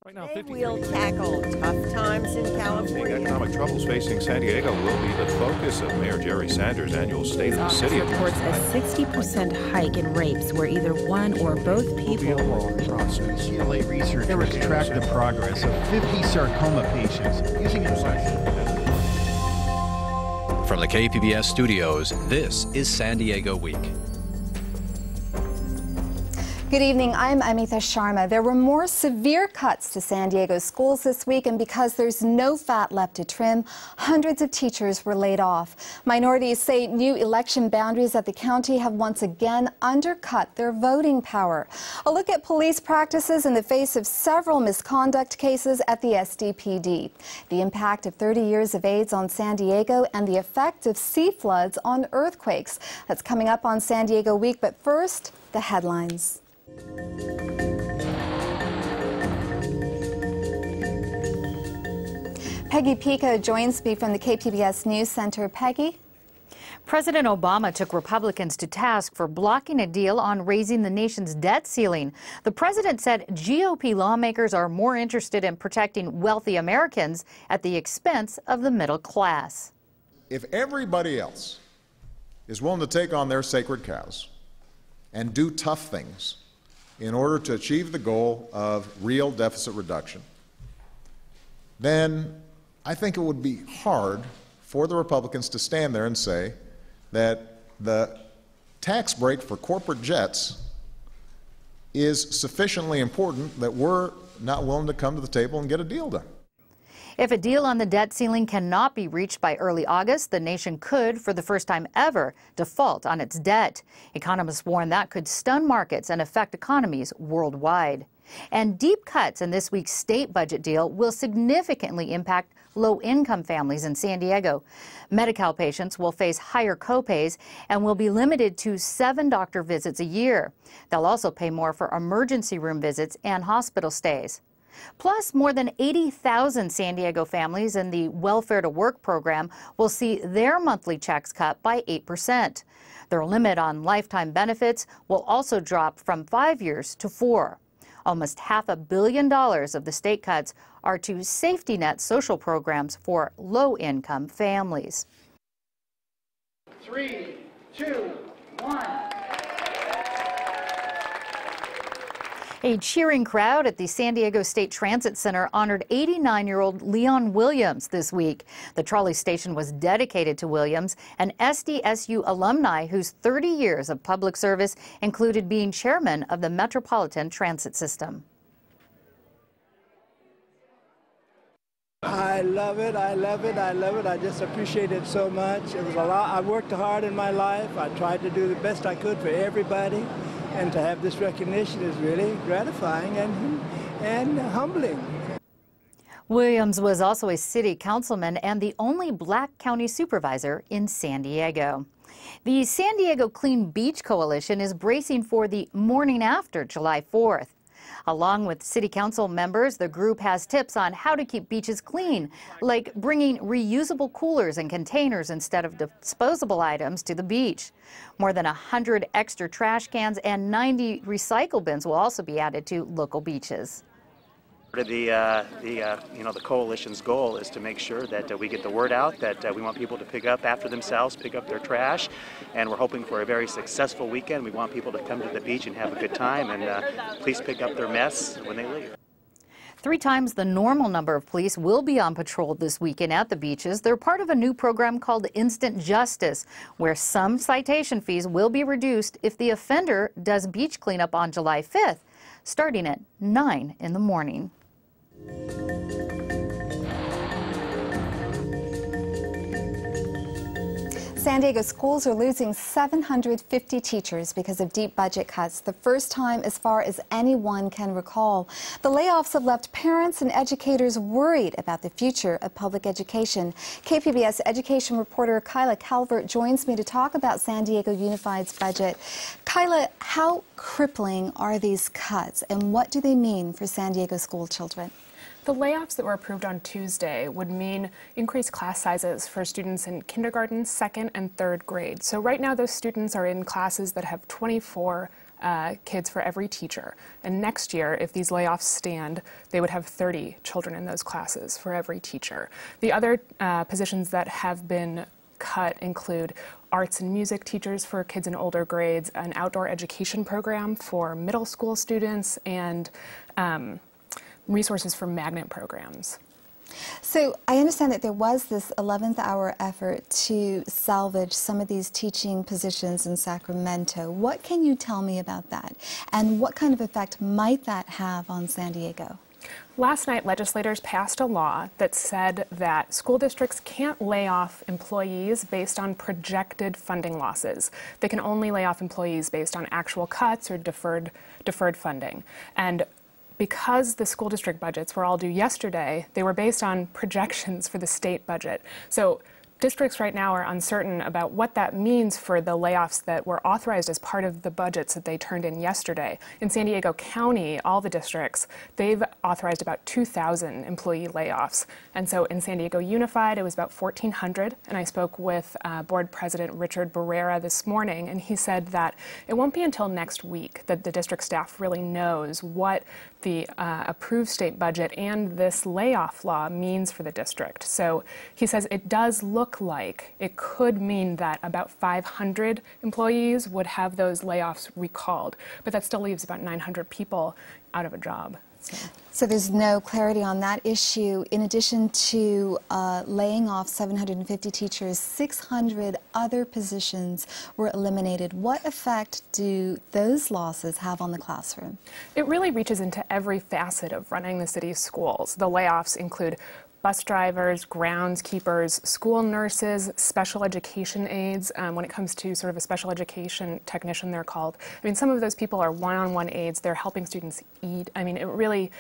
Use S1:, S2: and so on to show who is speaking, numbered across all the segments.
S1: Right now,
S2: Today
S1: 53.
S2: we'll tackle tough times in California.
S1: Economic troubles facing San Diego will be the focus of Mayor Jerry Sanders' annual State of the City address.
S3: Reports a 60% hike in rapes where either one or both people.
S4: UCLA researchers tracked the progress of 50 sarcoma patients using
S5: From the KPBS studios, this is San Diego Week.
S6: Good evening, I'm Amita Sharma. There were more severe cuts to San Diego schools this week, and because there's no fat left to trim, hundreds of teachers were laid off. Minorities say new election boundaries at the county have once again undercut their voting power. A look at police practices in the face of several misconduct cases at the SDPD. The impact of 30 years of AIDS on San Diego and the effect of sea floods on earthquakes. That's coming up on San Diego Week, but first, the headlines. Peggy Pico joins me from the KPBS News Center. Peggy?
S7: President Obama took Republicans to task for blocking a deal on raising the nation's debt ceiling. The president said GOP lawmakers are more interested in protecting wealthy Americans at the expense of the middle class.
S8: If everybody else is willing to take on their sacred cows and do tough things in order to achieve the goal of real deficit reduction, then I think it would be hard for the Republicans to stand there and say that the tax break for corporate jets is sufficiently important that we're not willing to come to the table and get a deal done.
S7: If a deal on the debt ceiling cannot be reached by early August, the nation could, for the first time ever, default on its debt. Economists warn that could stun markets and affect economies worldwide. And deep cuts in this week's state budget deal will significantly impact low-income families in San Diego. Medi-Cal patients will face higher copays and will be limited to 7 doctor visits a year. They'll also pay more for emergency room visits and hospital stays. Plus, more than 80,000 San Diego families in the Welfare to Work program will see their monthly checks cut by 8%. Their limit on lifetime benefits will also drop from 5 years to 4. Almost $500 million of the state cuts are to safety net social programs for low-income families.
S9: 3, 2, 1.
S7: A cheering crowd at the San Diego State Transit Center honored 89-year-old Leon Williams this week. The trolley station was dedicated to Williams, an SDSU alumni whose 30 years of public service included being chairman of the Metropolitan Transit System.
S10: I love it. I love it. I love it. I just appreciate it so much. It was a lot. I worked hard in my life. I tried to do the best I could for everybody. And to have this recognition is really gratifying and humbling.
S7: Williams was also a city councilman and the only black county supervisor in San Diego. The San Diego Clean Beach Coalition is bracing for the morning after July 4th. Along with city council members, the group has tips on how to keep beaches clean, like bringing reusable coolers and containers instead of disposable items to the beach. More than 100 extra trash cans and 90 recycle bins will also be added to local beaches.
S11: The coalition's goal is to make sure that we get the word out, that we want people to pick up after themselves, pick up their trash, and we're hoping for a very successful weekend. We want people to come to the beach and have a good time, and please pick up their mess when they leave.
S7: 3 times the normal number of police will be on patrol this weekend at the beaches. They're part of a new program called Instant Justice, where some citation fees will be reduced if the offender does beach cleanup on July 5th, starting at 9 in the morning.
S6: San Diego schools are losing 750 teachers because of deep budget cuts, the first time as far as anyone can recall. The layoffs have left parents and educators worried about the future of public education. KPBS education reporter Kyla Calvert joins me to talk about San Diego Unified's budget. Kyla, how crippling are these cuts, and what do they mean for San Diego school children?
S12: The layoffs that were approved on Tuesday would mean increased class sizes for students in kindergarten, second, and third grade. So right now those students are in classes that have 24 kids for every teacher. And next year, if these layoffs stand, they would have 30 children in those classes for every teacher. The other positions that have been cut include arts and music teachers for kids in older grades, an outdoor education program for middle school students, and resources for magnet programs.
S6: So I understand that there was this 11th hour effort to salvage some of these teaching positions in Sacramento. What can you tell me about that? And what kind of effect might that have on San Diego?
S12: Last night, legislators passed a law that said that school districts can't lay off employees based on projected funding losses. They can only lay off employees based on actual cuts or deferred funding. And because the school district budgets were all due yesterday, they were based on projections for the state budget. So districts right now are uncertain about what that means for the layoffs that were authorized as part of the budgets that they turned in yesterday. In San Diego County, all the districts, they've authorized about 2,000 employee layoffs. And so in San Diego Unified, it was about 1,400. And I spoke with Board President Richard Barrera this morning, and he said that it won't be until next week that the district staff really knows what the approved state budget and this layoff law means for the district. So he says it does look like it could mean that about 500 employees would have those layoffs recalled, but that still leaves about 900 people out of a job.
S6: So there's no clarity on that issue. In addition to laying off 750 teachers, 600 other positions were eliminated. What effect do those losses have on the classroom?
S12: It really reaches into every facet of running the city's schools. The layoffs include bus drivers, groundskeepers, school nurses, special education aides. When it comes to sort of a special education technician, they're called. I mean, some of those people are one-on-one aides. They're helping students eat. I mean, it really,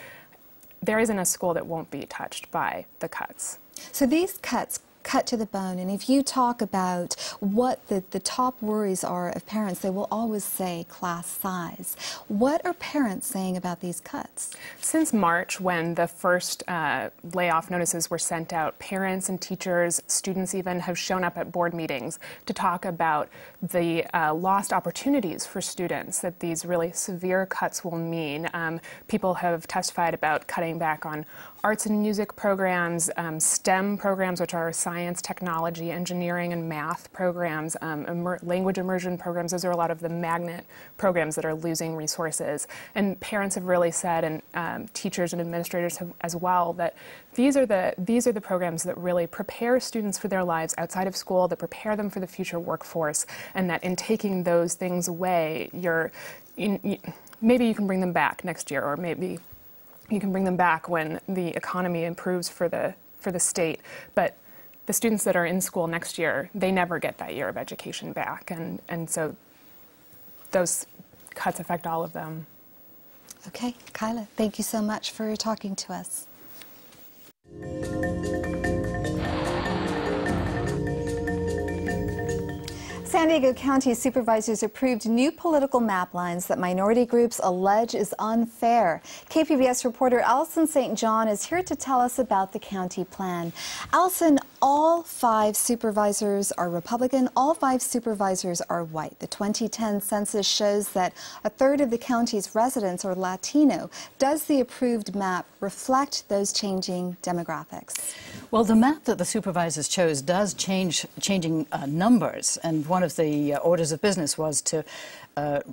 S12: there isn't a school that won't be touched by the cuts.
S6: So these cuts cut to the bone, and if you talk about what the top worries are of parents, they will always say class size. What are parents saying about these cuts?
S12: Since March, when the first layoff notices were sent out, parents and teachers, students even, have shown up at board meetings to talk about the lost opportunities for students that these really severe cuts will mean. People have testified about cutting back on arts and music programs, STEM programs, which are science, technology, engineering, and math programs, language immersion programs. Those are a lot of the magnet programs that are losing resources. And parents have really said, and teachers and administrators have as well, that these are the programs that really prepare students for their lives outside of school, that prepare them for the future workforce, and that in taking those things away, maybe you can bring them back next year, or maybe you can bring them back when the economy improves for the state. But the students that are in school next year, they never get that year of education back. And so those cuts affect all of them.
S6: Okay, Kyla, thank you so much for talking to us. San Diego County supervisors approved new political map lines that minority groups allege is unfair. KPBS reporter Allison St. John is here to tell us about the county plan. Allison, all 5 supervisors are Republican, all 5 supervisors are white. The 2010 census shows that a third of the county's residents are Latino. Does the approved map reflect those changing demographics?
S13: Well, the map that the supervisors chose does changing numbers, and one of the orders of business was to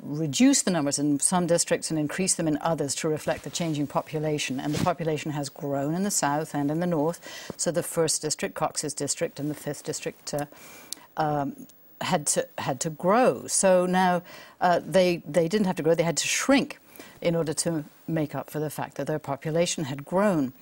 S13: reduce the numbers in some districts and increase them in others to reflect the changing population. And the population has grown in the south and in the north. So the 1st district, Cox's district, and the 5th district had to grow. So now they didn't have to grow; they had to shrink in order to make up for the fact that their population had grown.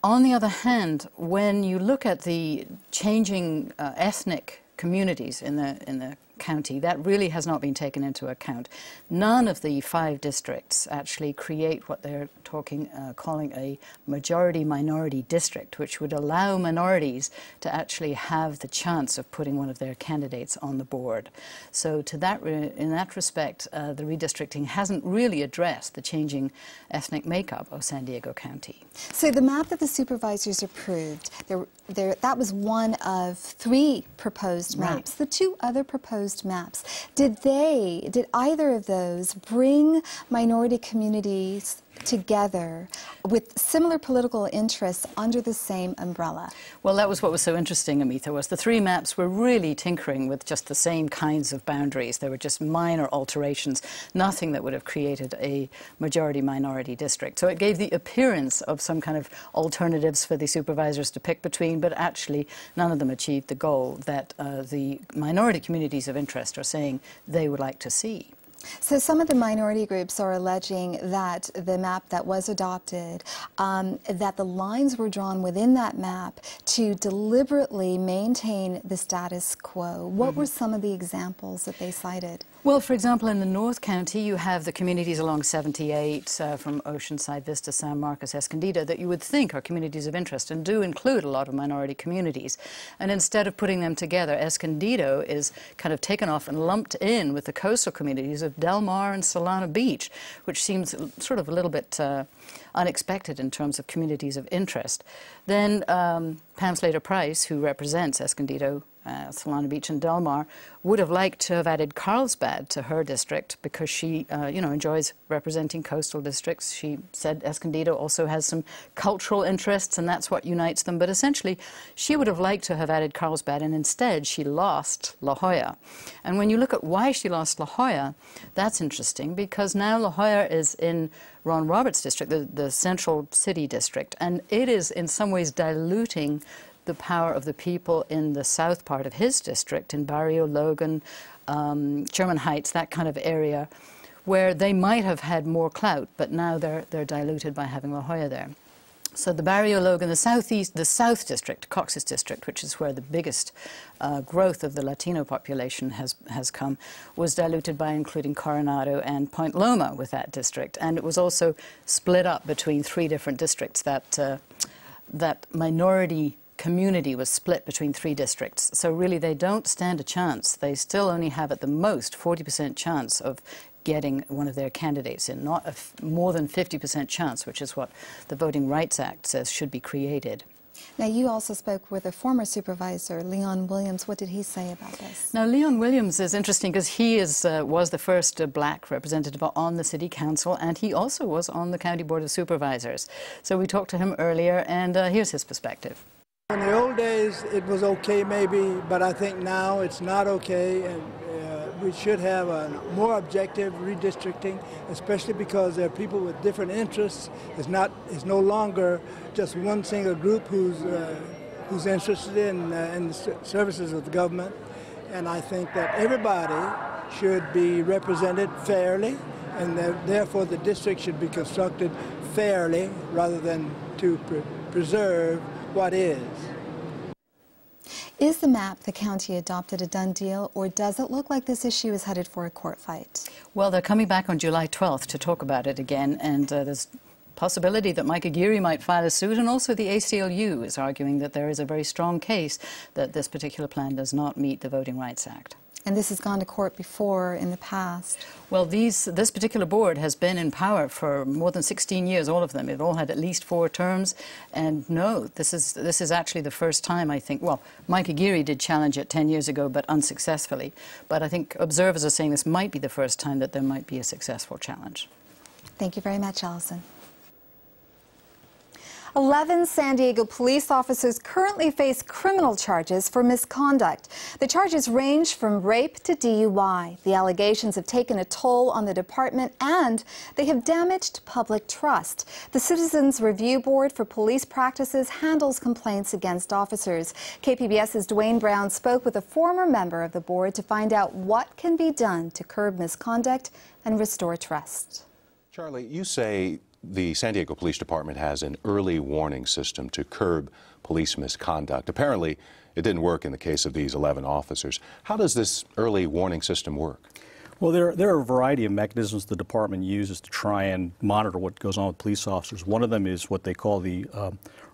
S13: On the other hand, when you look at the changing ethnic communities in the county, that really has not been taken into account. None of the 5 districts actually create what they're calling a majority-minority district, which would allow minorities to actually have the chance of putting one of their candidates on the board. So in that respect, the redistricting hasn't really addressed the changing ethnic makeup of San Diego County.
S6: So the map that the supervisors approved, that was one of 3 proposed maps. Right. The 2 other proposed proposed maps, did either of those bring minority communities together with similar political interests under the same umbrella?
S13: Well, that was what was so interesting, Amitha, was the three maps were really tinkering with just the same kinds of boundaries. They were just minor alterations, nothing that would have created a majority-minority district. So it gave the appearance of some kind of alternatives for the supervisors to pick between, but actually none of them achieved the goal that the minority communities of interest are saying they would like to see.
S6: So some of the minority groups are alleging that the map that was adopted, that the lines were drawn within that map to deliberately maintain the status quo. What were some of the examples that they cited?
S13: Well, for example, in the North County, you have the communities along 78 from Oceanside, Vista, San Marcos, Escondido, that you would think are communities of interest and do include a lot of minority communities. And instead of putting them together, Escondido is kind of taken off and lumped in with the coastal communities of Del Mar and Solana Beach, which seems sort of a little bit unexpected in terms of communities of interest. Then Pam Slater-Price, who represents Escondido, Solana Beach and Del Mar, would have liked to have added Carlsbad to her district because she, enjoys representing coastal districts. She said Escondido also has some cultural interests and that's what unites them. But essentially, she would have liked to have added Carlsbad and instead she lost La Jolla. And when you look at why she lost La Jolla, that's interesting because now La Jolla is in Ron Roberts' district, the central city district, and it is in some ways diluting the power of the people in the south part of his district, in Barrio Logan, Sherman Heights, that kind of area, where they might have had more clout, but now they're diluted by having La Jolla there. So the Barrio Logan, the South District, Cox's District, which is where the biggest growth of the Latino population has come, was diluted by including Coronado and Point Loma with that district. And it was also split up between three different districts. That minority community was split between three districts. So really they don't stand a chance. They still only have at the most 40% chance of getting one of their candidates in, not a more than 50% chance, which is what the Voting Rights Act says should be created.
S6: Now, you also spoke with a former supervisor, Leon Williams. What did he say about this?
S13: Now, Leon Williams is interesting because he was the first black representative on the City Council, and he also was on the County Board of Supervisors. So we talked to him earlier, and here's his perspective.
S10: In the old days, it was okay maybe, but I think now it's not okay, and we should have a more objective redistricting, especially because there are people with different interests. It's no longer just one single group who's interested in the services of the government, and I think that everybody should be represented fairly, and therefore the district should be constructed fairly rather than to preserve what is.
S6: Is the map the county adopted a done deal, or does it look like this issue is headed for a court fight?
S13: Well, they're coming back on July 12th to talk about it again, and there's possibility that Mike Aguirre might file a suit, and also the ACLU is arguing that there is a very strong case that this particular plan does not meet the Voting Rights Act.
S6: And this has gone to court before in the past.
S13: Well, this particular board has been in power for more than 16 years, all of them. They've all had at least 4 terms. And no, this is actually the first time, I think. Well, Mike Aguirre did challenge it 10 years ago, but unsuccessfully. But I think observers are saying this might be the first time that there might be a successful challenge.
S6: Thank you very much, Allison. 11 San Diego police officers currently face criminal charges for misconduct. The charges range from rape to DUI. The allegations have taken a toll on the department and they have damaged public trust. The Citizens Review Board for Police Practices handles complaints against officers. KPBS's Dwayne Brown spoke with a former member of the board to find out what can be done to curb misconduct and restore trust.
S1: Charlie, you say the San Diego Police Department has an early warning system to curb police misconduct. Apparently, it didn't work in the case of these 11 officers. How does this early warning system work?
S14: Well, there are a variety of mechanisms the department uses to try and monitor what goes on with police officers. One of them is what they call the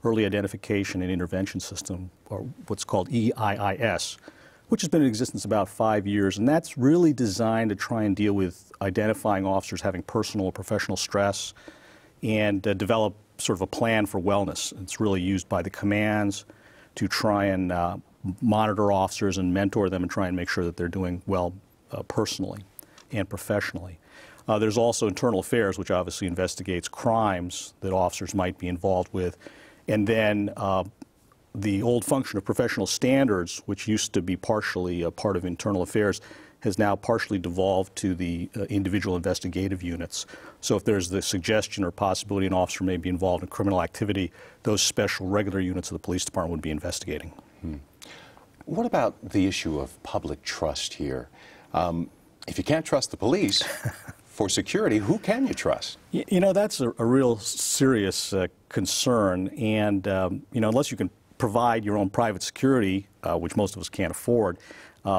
S14: Early Identification and Intervention System, or what's called EIIS, which has been in existence about 5 years, and that's really designed to try and deal with identifying officers having personal or professional stress and develop sort of a plan for wellness. It's really used by the commands to try and monitor officers and mentor them and try and make sure that they're doing well personally and professionally. There's also internal affairs, which obviously investigates crimes that officers might be involved with. And then the old function of professional standards, which used to be partially a part of internal affairs, has now partially devolved to the individual investigative units. So if there's the suggestion or possibility an officer may be involved in criminal activity, those special regular units of the police department would be investigating.
S1: What about the issue of public trust here? If you can't trust the police for security, who can you trust?
S14: You know, that's a real serious concern, and you know, unless you can provide your own private security, which most of us can't afford,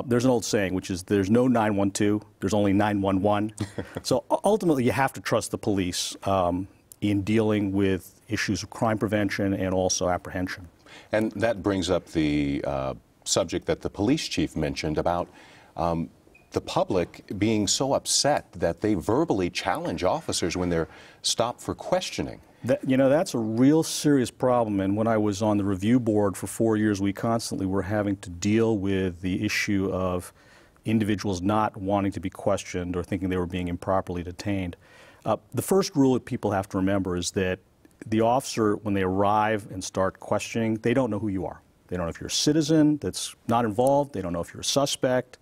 S14: there's an old saying, which is there's no 912, there's only 911. So ultimately, you have to trust the police in dealing with issues of crime prevention and also apprehension.
S1: And that brings up the subject that the police chief mentioned about the public being so upset that they verbally challenge officers when they're stopped for questioning.
S14: You know, that's a real serious problem, and when I was on the review board for 4 years, we constantly were having to deal with the issue of individuals not wanting to be questioned or thinking they were being improperly detained. The first rule that people have to remember is that the officer, when they arrive and start questioning, they don't know who you are. They don't know if you're a citizen that's not involved. They don't know if you're a suspect.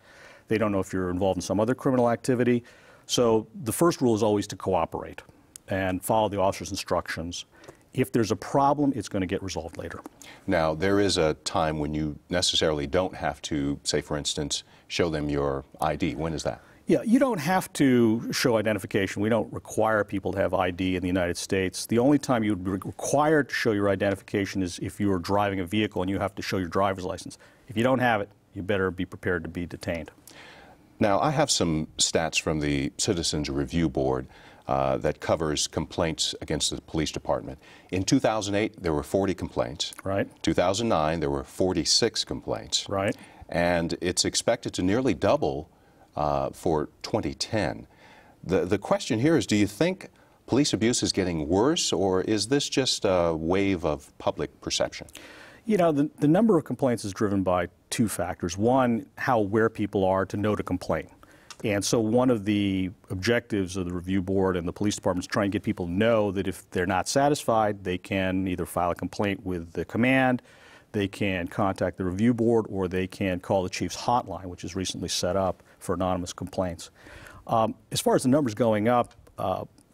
S14: They don't know if you're involved in some other criminal activity. So the first rule is always to cooperate and follow the officer's instructions. If there's a problem, it's going to get resolved later.
S1: Now, there is a time when you necessarily don't have to, say, for instance, show them your ID. When is that?
S14: Yeah, you don't have to show identification. We don't require people to have ID in the United States. The only time you would be required to show your identification is if you are driving a vehicle and you have to show your driver's license. If you don't have it, you better be prepared to be detained.
S1: Now, I have some stats from the Citizens Review Board that covers complaints against the police department. In 2008, there were 40 complaints.
S14: Right.
S1: 2009, there were 46 complaints.
S14: Right.
S1: And it's expected to nearly double for 2010. The question here is, do you think police abuse is getting worse, or is this just a wave of public perception?
S14: You know, the number of complaints is driven by two factors. One, how aware people are to know to complain. And so one of the objectives of the review board and the police department is trying to get people to know that if they're not satisfied, they can either file a complaint with the command, they can contact the review board, or they can call the chief's hotline, which is recently set up for anonymous complaints. As far as the numbers going up,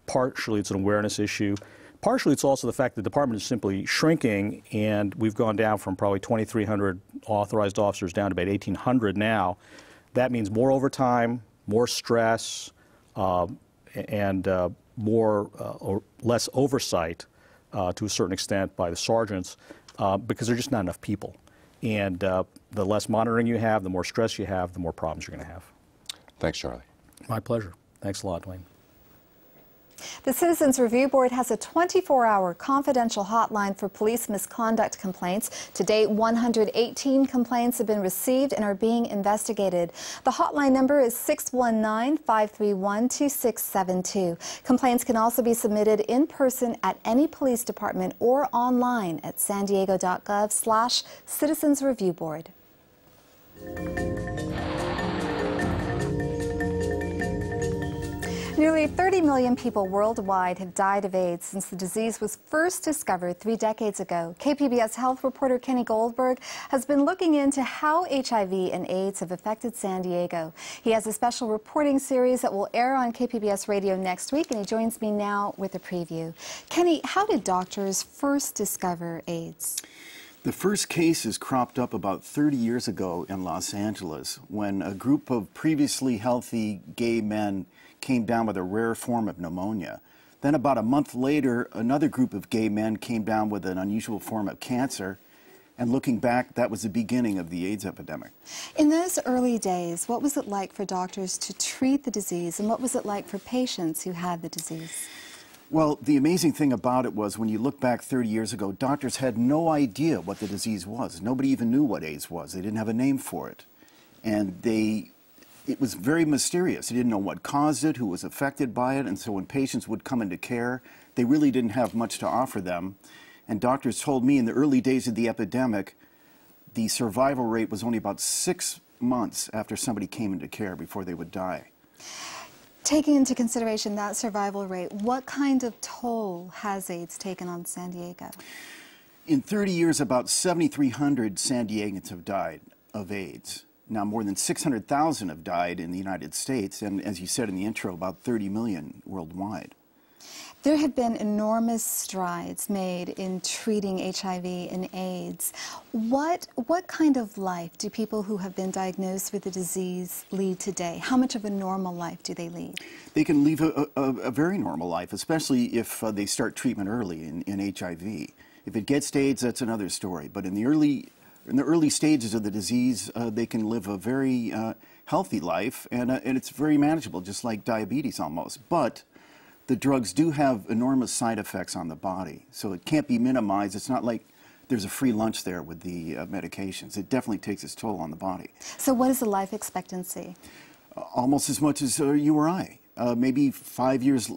S14: partially it's an awareness issue. Partially it's also the fact that the department is simply shrinking, and we've gone down from probably 2,300 authorized officers down to about 1,800 now. That means more overtime, more stress, and less oversight to a certain extent by the sergeants because there are just not enough people. And the less monitoring you have, the more stress you have, the more problems you're going to have.
S1: Thanks, Charlie.
S14: My pleasure. Thanks a lot, Dwayne.
S6: The Citizens Review Board has a 24-hour confidential hotline for police misconduct complaints. To date, 118 complaints have been received and are being investigated. The hotline number is 619-531-2672. Complaints can also be submitted in person at any police department or online at sandiego.gov/Citizens Review Board. Nearly 30 million people worldwide have died of AIDS since the disease was first discovered 3 decades ago. KPBS health reporter Kenny Goldberg has been looking into how HIV and AIDS have affected San Diego. He has a special reporting series that will air on KPBS radio next week, and he joins me now with a preview. Kenny, how did doctors first discover AIDS?
S15: The first cases cropped up about 30 years ago in Los Angeles when a group of previously healthy gay men came down with a rare form of pneumonia. Then about a month later, another group of gay men came down with an unusual form of cancer. And looking back, that was the beginning of the AIDS epidemic.
S6: In those early days, what was it like for doctors to treat the disease, and what was it like for patients who had the disease?
S15: Well, the amazing thing about it was when you look back 30 years ago, doctors had no idea what the disease was. Nobody even knew what AIDS was. They didn't have a name for it. And it was very mysterious. They didn't know what caused it, who was affected by it, and so when patients would come into care, they really didn't have much to offer them. And doctors told me in the early days of the epidemic, the survival rate was only about 6 months after somebody came into care before they would die.
S6: Taking into consideration that survival rate, what kind of toll has AIDS taken on San Diego?
S15: In 30 years, about 7,300 San Diegans have died of AIDS. Now, more than 600,000 have died in the United States, and as you said in the intro, about 30 million worldwide.
S6: There have been enormous strides made in treating HIV and AIDS. What kind of life do people who have been diagnosed with the disease lead today? How much of a normal life do they lead?
S15: They can lead a very normal life, especially if they start treatment early in HIV. If it gets to AIDS, that's another story. But in the early stages of the disease, they can live a very healthy life, and it's very manageable, just like diabetes almost. But the drugs do have enormous side effects on the body, so it can't be minimized. It's not like there's a free lunch there with the medications. It definitely takes its toll on the body.
S6: So what is the life expectancy?
S15: Almost as much as you or I. Maybe 5 years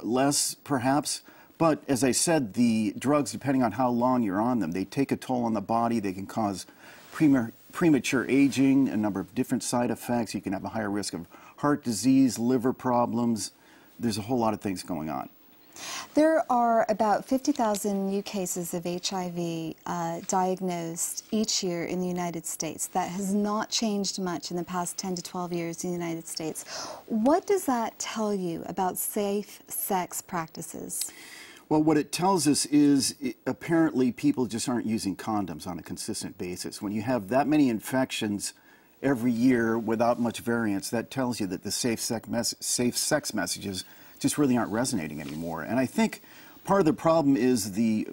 S15: less, perhaps. But as I said, the drugs, depending on how long you're on them, they take a toll on the body. They can cause premature aging, a number of different side effects. You can have a higher risk of heart disease, liver problems. There's a whole lot of things going on.
S6: There are about 50,000 new cases of HIV diagnosed each year in the United States. That has not changed much in the past 10 to 12 years in the United States. What does that tell you about safe sex practices?
S15: Well, what it tells us is apparently people just aren't using condoms on a consistent basis. When you have that many infections every year without much variance, that tells you that the safe sex messages just really aren't resonating anymore. And I think part of the problem is the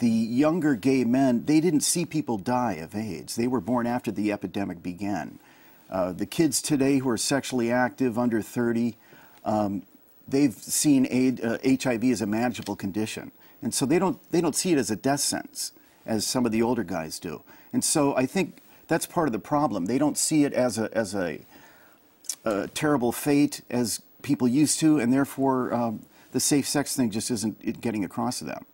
S15: younger gay men, they didn't see people die of AIDS. They were born after the epidemic began. The kids today who are sexually active, under 30, they've seen HIV as a manageable condition. And so they don't see it as a death sentence, as some of the older guys do. And so I think that's part of the problem. They don't see it as a terrible fate as people used to, and therefore the safe sex thing just isn't getting across to them.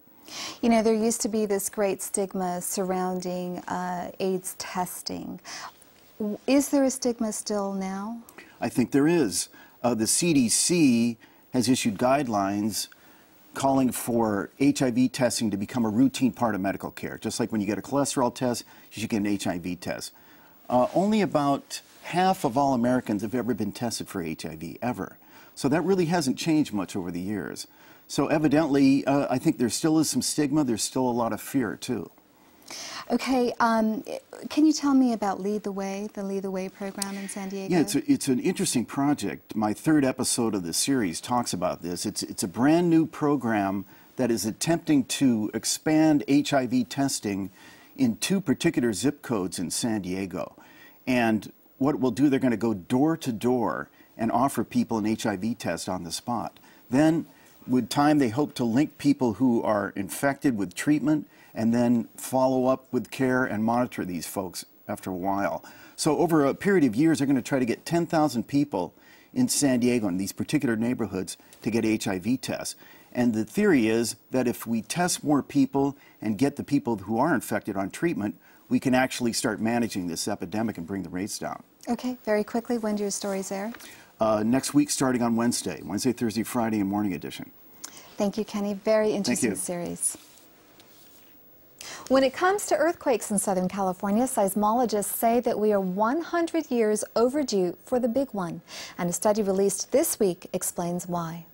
S6: You know, there used to be this great stigma surrounding AIDS testing. Is there a stigma still now?
S15: I think there is. The CDC has issued guidelines calling for HIV testing to become a routine part of medical care. Just like when you get a cholesterol test, you should get an HIV test. Only about half of all Americans have ever been tested for HIV, ever. So that really hasn't changed much over the years. So evidently, I think there still is some stigma. There's still a lot of fear, too.
S6: Okay, can you tell me about Lead the Way, the Lead the Way program in San Diego?
S15: Yeah, it's an interesting project. My third episode of the series talks about this. It's a brand new program that is attempting to expand HIV testing in 2 particular zip codes in San Diego. And what we'll do, they're going to go door to door and offer people an HIV test on the spot. Then, with time, they hope to link people who are infected with treatment and then follow up with care and monitor these folks after a while. So over a period of years, they're going to try to get 10,000 people in San Diego in these particular neighborhoods to get HIV tests. And the theory is that if we test more people and get the people who are infected on treatment, we can actually start managing this epidemic and bring the rates down.
S6: Okay, very quickly, when do your stories air?
S15: Next week, starting on Wednesday, Thursday, Friday, and morning edition.
S6: Thank you, Kenny. Very interesting series. When it comes to earthquakes in Southern California, seismologists say that we are 100 years overdue for the big one. And a study released this week explains why.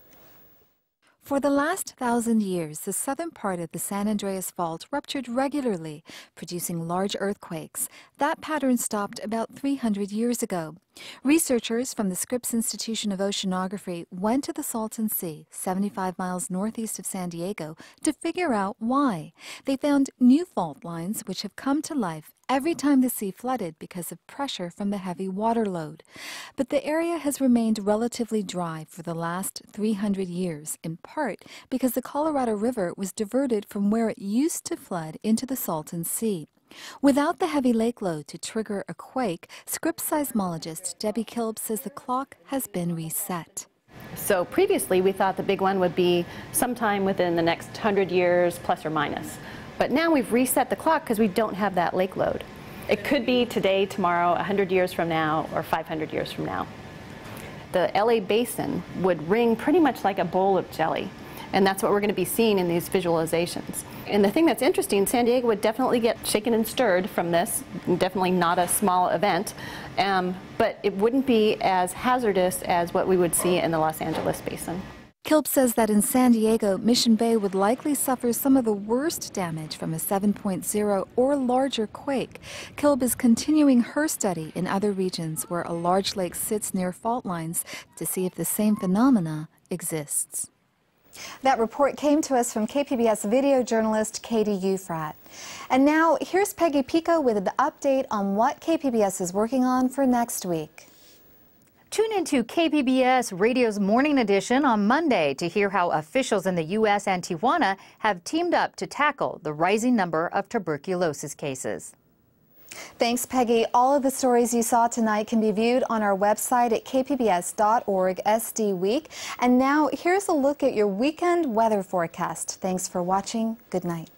S6: For the last 1,000 years, the southern part of the San Andreas Fault ruptured regularly, producing large earthquakes. That pattern stopped about 300 years ago. Researchers from the Scripps Institution of Oceanography went to the Salton Sea, 75 miles northeast of San Diego, to figure out why. They found new fault lines which have come to life every time the sea flooded because of pressure from the heavy water load. But the area has remained relatively dry for the last 300 years, in part because the Colorado River was diverted from where it used to flood into the Salton Sea. Without the heavy lake load to trigger a quake, Scripps seismologist Debbie Kilb says the clock has been reset.
S16: So previously we thought the big one would be sometime within the next 100 years, plus or minus. But now we've reset the clock because we don't have that lake load. It could be today, tomorrow, 100 years from now, or 500 years from now. The LA basin would ring pretty much like a bowl of jelly. And that's what we're going to be seeing in these visualizations. And the thing that's interesting, San Diego would definitely get shaken and stirred from this, definitely not a small event, but it wouldn't be as hazardous as what we would see in the Los Angeles basin.
S6: Kilb says that in San Diego, Mission Bay would likely suffer some of the worst damage from a 7.0 or larger quake. Kilb is continuing her study in other regions where a large lake sits near fault lines to see if the same phenomena exists. That report came to us from KPBS video journalist Katie Ufrat. And now here's Peggy Pico with an update on what KPBS is working on for next week.
S7: Tune into KPBS Radio's Morning Edition on Monday to hear how officials in the U.S. and Tijuana have teamed up to tackle the rising number of tuberculosis cases.
S6: Thanks, Peggy. All of the stories you saw tonight can be viewed on our website at kpbs.org/SD Week. And now here's a look at your weekend weather forecast. Thanks for watching. Good night.